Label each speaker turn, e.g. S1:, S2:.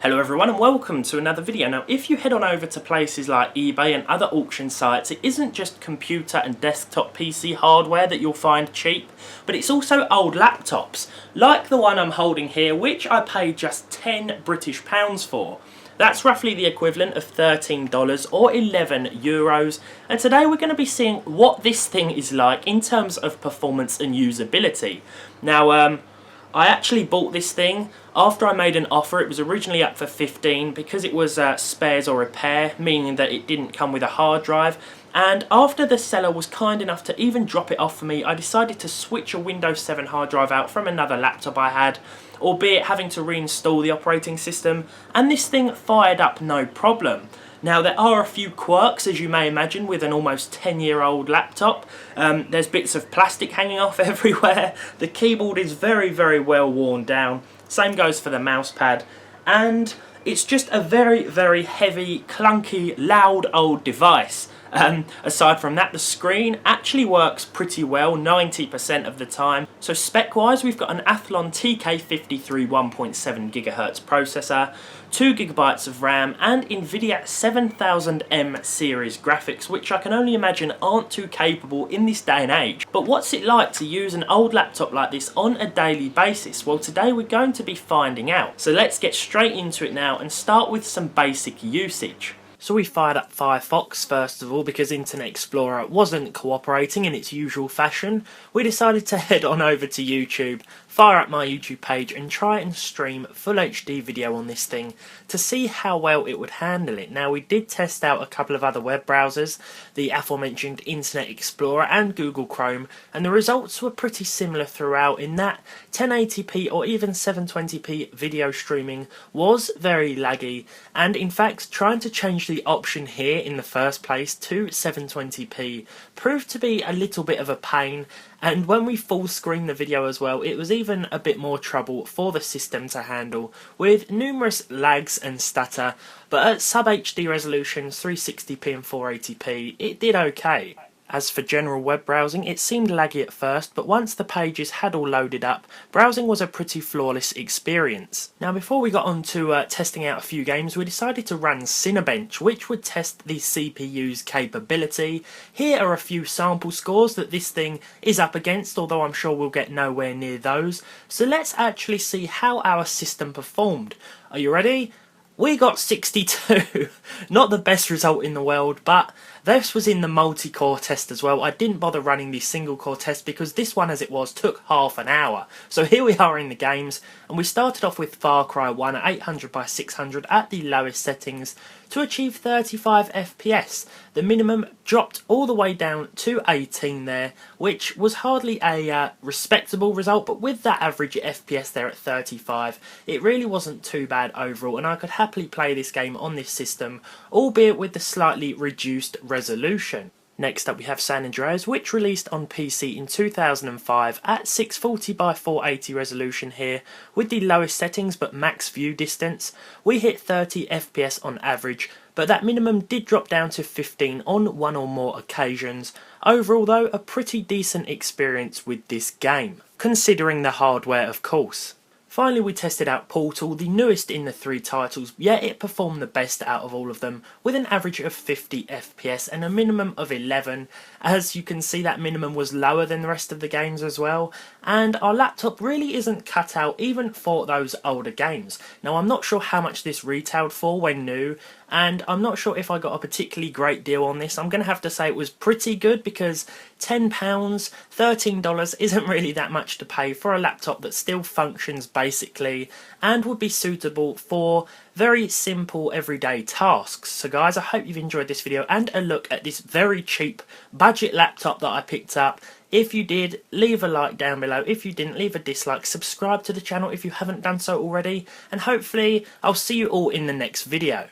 S1: Hello everyone and welcome to another video. Now if you head on over to places like eBay and other auction sites, it isn't just computer and desktop PC hardware that you'll find cheap, but it's also old laptops, like the one I'm holding here, which I paid just £10 for. That's roughly the equivalent of $13 or €11, and today we're going to be seeing what this thing is like in terms of performance and usability. Now I actually bought this thing after I made an offer. It was originally up for $15 because it was spares or repair, meaning that it didn't come with a hard drive. And after the seller was kind enough to even drop it off for me, I decided to switch a Windows 7 hard drive out from another laptop I had, albeit having to reinstall the operating system, and this thing fired up no problem. Now there are a few quirks, as you may imagine, with an almost 10-year-old laptop. There's bits of plastic hanging off everywhere. The keyboard is very well worn down. Same goes for the mouse pad. And it's just a very heavy, clunky, loud old device. Aside from that, the screen actually works pretty well 90% of the time. So spec-wise, we've got an Athlon TK53 1.7GHz processor, 2GB of RAM, and Nvidia 7000M series graphics, which I can only imagine aren't too capable in this day and age. But what's it like to use an old laptop like this on a daily basis? Well, today we're going to be finding out. So let's get straight into it now and start with some basic usage. So we fired up Firefox first of all because Internet Explorer wasn't cooperating in its usual fashion. We decided to head on over to YouTube, fire up my YouTube page and try and stream full HD video on this thing to see how well it would handle it. Now we did test out a couple of other web browsers, the aforementioned Internet Explorer and Google Chrome, and the results were pretty similar throughout in that 1080p or even 720p video streaming was very laggy, and in fact trying to change the option here in the first place to 720p proved to be a little bit of a pain, and when we full screen the video as well, it was even a bit more trouble for the system to handle, with numerous lags and stutter, but at sub HD resolutions 360p and 480p it did okay. As for general web browsing, it seemed laggy at first, but once the pages had all loaded up, browsing was a pretty flawless experience. Now before we got on to testing out a few games, we decided to run Cinebench, which would test the CPU's capability. Here are a few sample scores that this thing is up against, although I'm sure we'll get nowhere near those. So let's actually see how our system performed. Are you ready? We got 62. Not the best result in the world, but this was in the multi-core test as well. I didn't bother running the single-core test because this one, as it was, took half an hour. So here we are in the games, and we started off with Far Cry 1 at 800 by 600 at the lowest settings to achieve 35 FPS. The minimum dropped all the way down to 18 there, which was hardly a respectable result, but with that average FPS there at 35, it really wasn't too bad overall, and I could happily play this game on this system, albeit with the slightly reduced resolution. Next up we have San Andreas, which released on PC in 2005 at 640 by 480 resolution here, with the lowest settings but max view distance. We hit 30 FPS on average, but that minimum did drop down to 15 on one or more occasions. Overall though, a pretty decent experience with this game, considering the hardware of course. Finally we tested out Portal, the newest in the three titles, yet it performed the best out of all of them, with an average of 50 FPS and a minimum of 11. As you can see, that minimum was lower than the rest of the games as well, and our laptop really isn't cut out even for those older games. Now I'm not sure how much this retailed for when new, and I'm not sure if I got a particularly great deal on this. I'm going to have to say it was pretty good because £10, $13 isn't really that much to pay for a laptop that still functions basically and would be suitable for very simple everyday tasks. So guys, I hope you've enjoyed this video and a look at this very cheap budget laptop that I picked up. If you did, leave a like down below. If you didn't, leave a dislike. Subscribe to the channel if you haven't done so already, and hopefully I'll see you all in the next video.